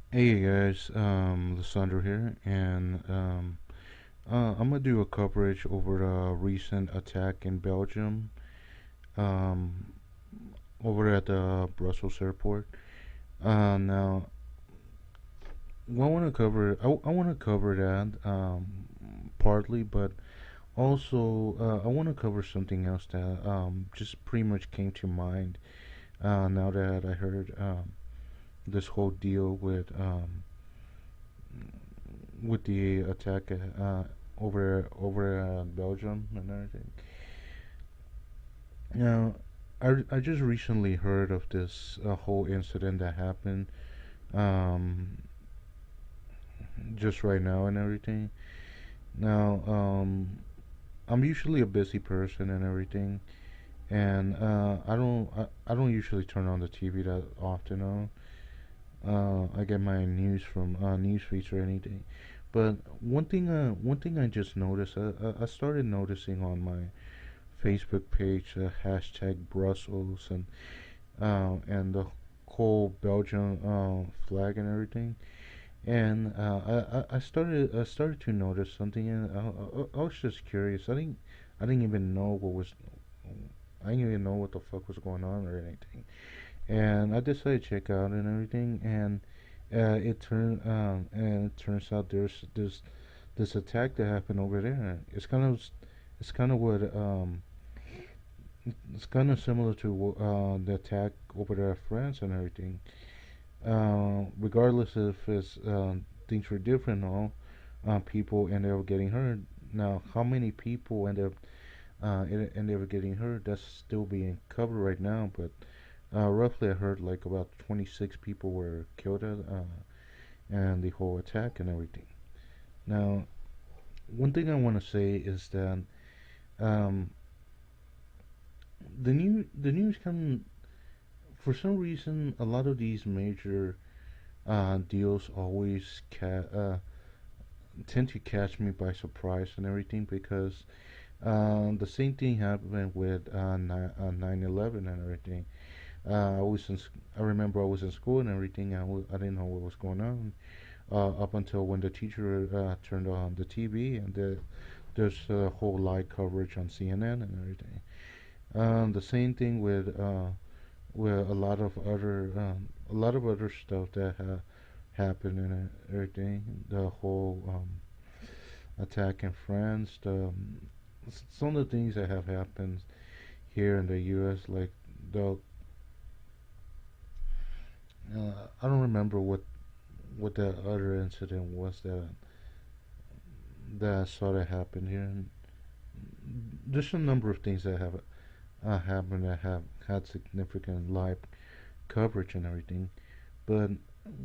Hey guys, Lissandro here, and I'm gonna do a coverage over the recent attack in Belgium, um, over at the Brussels airport. Now, what I want to cover, I want to cover that partly, but also I want to cover something else that just pretty much came to mind now that I heard this whole deal with the attack over Belgium and everything. Now, I just recently heard of this whole incident that happened um, just right now and everything. Now, I'm usually a busy person and everything, and I don't usually turn on the TV that often. I get my news from news feeds or anything. But one thing I just noticed, I started noticing on my Facebook page, hashtag Brussels and the whole Belgian flag and everything. And I started to notice something, and I was just curious. I didn't even know what was I didn't even know what the fuck was going on or anything. And I decided to check out and everything, and it turns out there's this attack that happened over there. It's kind of what it's kind of similar to the attack over there at France and everything. Regardless if it's things were different, all people ended up getting hurt. Now, how many people ended up getting hurt? That's still being covered right now, but roughly I heard like about 26 people were killed and the whole attack and everything. Now, one thing I want to say is that um, the news can, for some reason, a lot of these major deals always tend to catch me by surprise and everything because the same thing happened with 9/11 and everything. I remember I was in school and everything. I didn't know what was going on up until when the teacher turned on the TV and there's a whole live coverage on CNN and everything. The same thing with a lot of other stuff that happened and everything. The whole attack in France. Some of the things that have happened here in the U.S. Like the I don't remember what the other incident was that I saw that happen here. And there's a number of things that have happened that have had significant live coverage and everything. But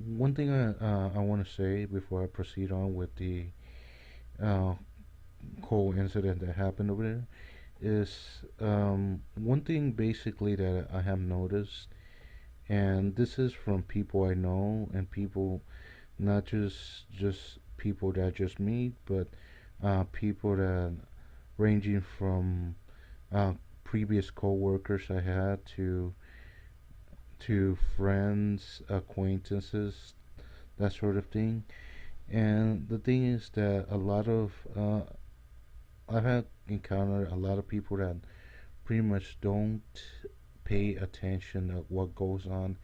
one thing I want to say before I proceed on with the uh, whole incident that happened over there is one thing basically that I have noticed, and this is from people I know and people not just people that I just meet, but people that ranging from uh, previous coworkers I had to friends, acquaintances, that sort of thing. And the thing is that I've had encountered a lot of people that pretty much don't pay attention to what goes on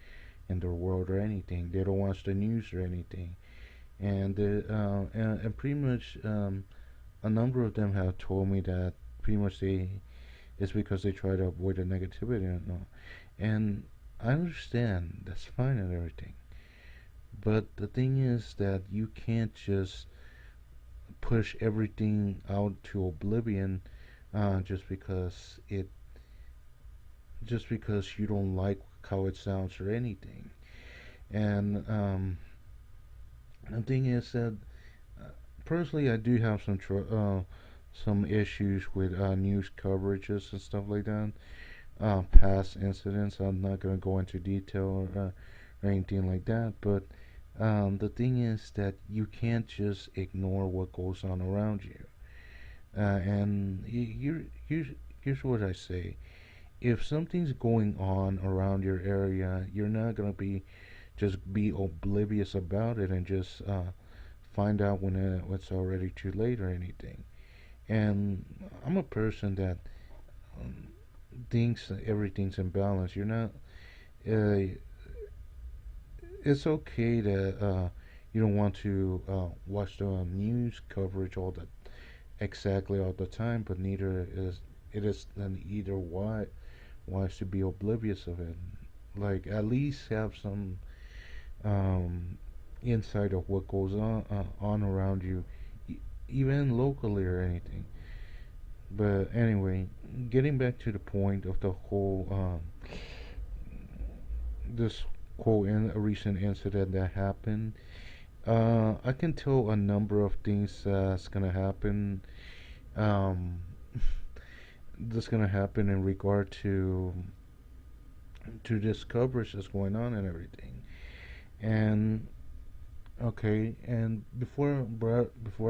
in their world or anything. They don't watch the news or anything, and pretty much a number of them have told me that pretty much it's because they try to avoid the negativity and all. And I understand that's fine and everything, but the thing is that you can't just push everything out to oblivion just because it just because you don't like how it sounds or anything. And the thing is that uh, personally, I do have some issues with news coverages and stuff like that. Past incidents. I'm not gonna go into detail or anything like that. But the thing is that you can't just ignore what goes on around you. And here's what I say: if something's going on around your area, you're not gonna be just be oblivious about it and just find out when it's already too late or anything. And I'm a person that um, thinks that everything's in balance. You're not. Uh, it's okay that you don't want to watch the news coverage exactly all the time, but neither is it is then either wise to be oblivious of it. Like at least have some um, insight of what goes on around you, e- even locally or anything. But anyway, getting back to the point of the whole this a recent incident that happened. I can tell a number of things that's gonna happen. Um, that's gonna happen in regard to this coverage that's going on and everything. And okay, and before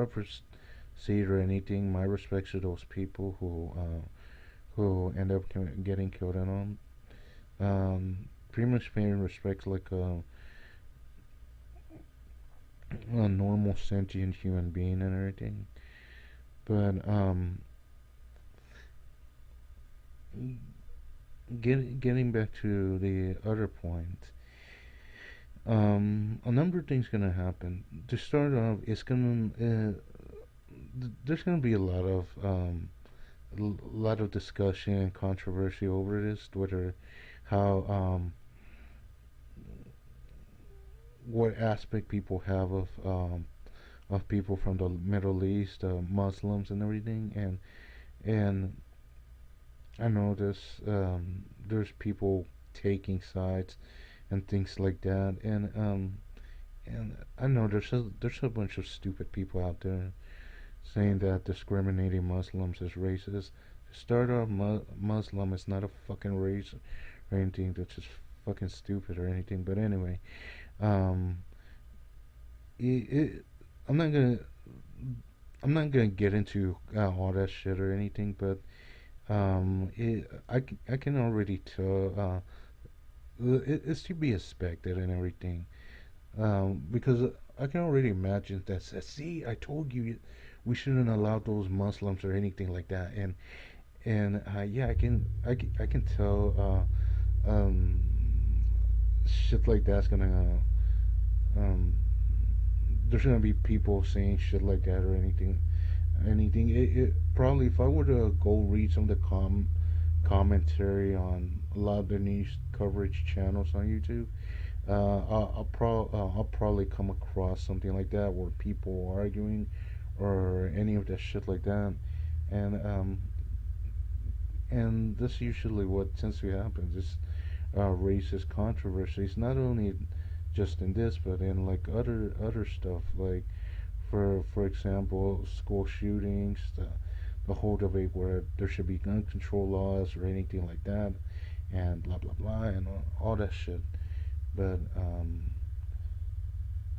I proceed or anything, my respects to those people who end up getting killed and all. Pretty much paying respect like a normal sentient human being and everything. But getting back to the other point, a number of things gonna happen. To start off, there's gonna be a lot of discussion and controversy over this, whether how what aspect people have of people from the Middle East, Muslims and everything, and I know there's people taking sides and things like that, and I know there's a bunch of stupid people out there saying that discriminating Muslims is racist. To start off, Muslim is not a fucking race or anything. That's just fucking stupid or anything. But anyway, um, it I'm not gonna I'm not gonna get into all that shit or anything, but I can already tell it's to be expected and everything. Because I can already imagine that. See, I told you we shouldn't allow those Muslims or anything like that, and yeah, I can tell shit like that's gonna um there's gonna be people saying shit like that or anything. It probably if I were to go read some of the commentary on a lot of the news coverage channels on YouTube, I'll probably come across something like that where people are arguing or any of that shit like that, and this usually what tends to happen. This racist controversies, not only just in this, but in like other stuff, like for example, school shootings, the whole debate where there should be gun control laws or anything like that, and blah blah blah, and all that shit. But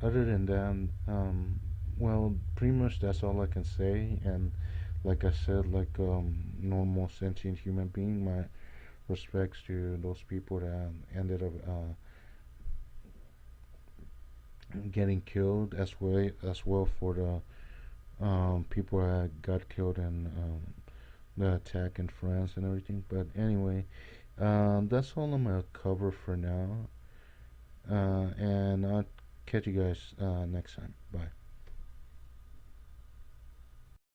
other than that, well, pretty much that's all I can say. And like I said, like normal sentient human being, my respects to those people that ended up getting killed, as well for the people that got killed in the attack in France and everything. But anyway, that's all I'm gonna cover for now, and I'll catch you guys next time. Bye.